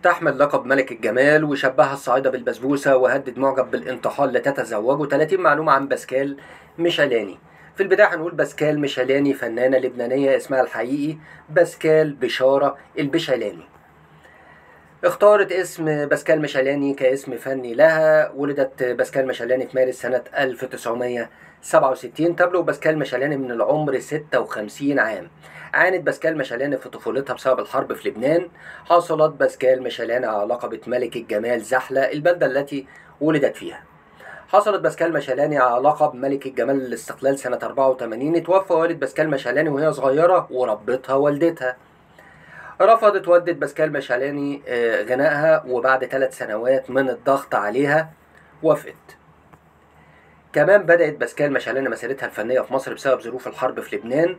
تحمل لقب ملك الجمال، وشبهها الصعايدة بالبسبوسة، وهدد معجب بالانتحار لتتزوجه. 30 معلومة عن باسكال ميشيلاني. في البداية هنقول باسكال ميشيلاني فنانة لبنانية اسمها الحقيقي باسكال بشارة البشعلاني. اختارت اسم باسكال ميشيلاني كاسم فني لها. ولدت باسكال ميشيلاني في مارس سنة 1967. تبلغ باسكال ميشيلاني من العمر 56 عام. عانت باسكال ميشيلاني في طفولتها بسبب الحرب في لبنان. حصلت باسكال ميشيلاني على لقب ملك الجمال زحلة، البلدة التي ولدت فيها. حصلت باسكال ميشيلاني على لقب ملك الجمال الاستقلال سنة 84. توفى والد باسكال ميشيلاني وهي صغيرة، وربتها والدتها. رفضت والدة باسكال ميشيلاني غنائها، وبعد 3 سنوات من الضغط عليها وافقت. كمان بدأت باسكال ميشيلاني مسيرتها الفنية في مصر بسبب ظروف الحرب في لبنان.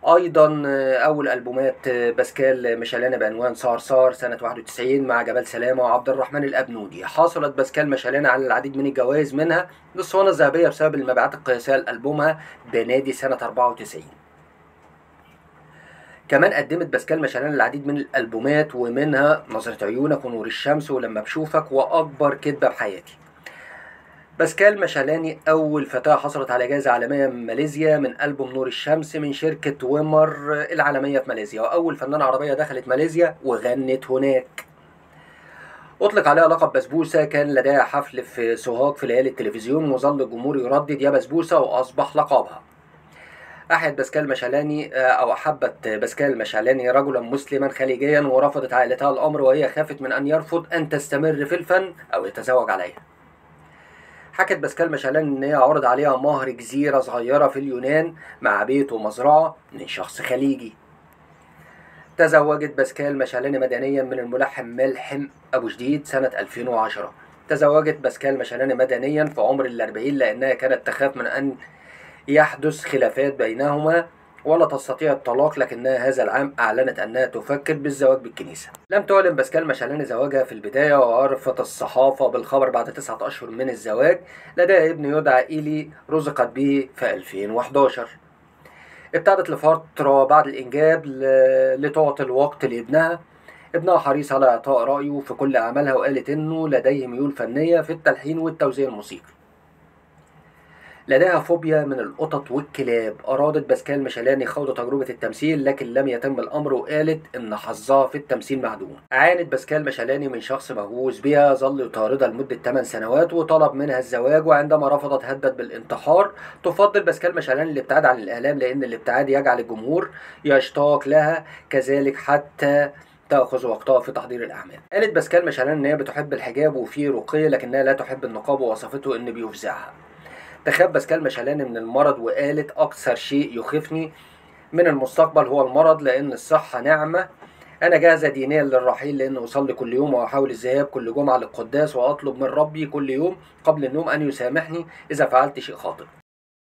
أيضا أول ألبومات باسكال ميشيلاني بعنوان صار سنة 91 مع جبال سلامة وعبد الرحمن الأبنودي. حصلت باسكال ميشيلاني على العديد من الجوائز، منها الأسطوانة الذهبية بسبب المبيعات القياسية لألبومها بنادي سنة 94. كمان قدمت باسكال ميشيلاني العديد من الألبومات، ومنها نظرة عيونك ونور الشمس ولما بشوفك وأكبر كدبة بحياتي. باسكال ميشيلاني أول فتاة حصلت على جائزة عالمية من ماليزيا من ألبوم نور الشمس من شركة ويمر العالمية في ماليزيا، وأول فنانة عربية دخلت ماليزيا وغنت هناك. أطلق عليها لقب بسبوسة. كان لديها حفل في سوهاج في ليالي التلفزيون، وظل الجمهور يردد يا بسبوسة، وأصبح لقبها. أحبت باسكال ميشيلاني رجلا مسلما خليجيا، ورفضت عائلتها الأمر، وهي خافت من أن يرفض أن تستمر في الفن أو يتزوج عليها. حكت باسكال ميشيلاني إن هي عرض عليها مهر جزيرة صغيرة في اليونان مع بيت ومزرعة من شخص خليجي. تزوجت باسكال ميشيلاني مدنيا من الملحن ملحم أبو جديد سنة 2010. تزوجت باسكال ميشيلاني مدنيا في عمر 40 لأنها كانت تخاف من أن يحدث خلافات بينهما ولا تستطيع الطلاق، لكنها هذا العام أعلنت أنها تفكر بالزواج بالكنيسة. لم تعلن باسكال ميشيلاني زواجها في البداية، وعرفت الصحافة بالخبر بعد 9 أشهر من الزواج. لديها ابن يدعى إيلي رزقت به في 2011. ابتعدت لفترة بعد الإنجاب لتعطي الوقت لابنها. ابنها حريص على إعطاء رأيه في كل أعمالها، وقالت إنه لديه ميول فنية في التلحين والتوزيع الموسيقي. لديها فوبيا من القطط والكلاب. أرادت باسكال ميشيلاني خوض تجربة التمثيل، لكن لم يتم الأمر، وقالت إن حظها في التمثيل معدوم. عانت باسكال ميشيلاني من شخص مهووس بها، ظل يطاردها لمدة 8 سنوات وطلب منها الزواج، وعندما رفضت هدد بالانتحار. تفضل باسكال ميشيلاني الابتعاد عن الإعلام، لأن الابتعاد يجعل الجمهور يشتاق لها، كذلك حتى تأخذ وقتها في تحضير الأعمال. قالت باسكال ميشيلاني إن هي بتحب الحجاب وفيه رقي، لكنها لا تحب النقاب، ووصفته إن بيفزعها. تخاف باسكال ميشيلاني من المرض، وقالت أكثر شيء يخيفني من المستقبل هو المرض، لأن الصحة نعمة. أنا جاهزة دينيا للرحيل، لأن أصلي كل يوم وأحاول الذهاب كل جمعة للقداس، وأطلب من ربي كل يوم قبل النوم أن يسامحني إذا فعلت شيء خاطئ.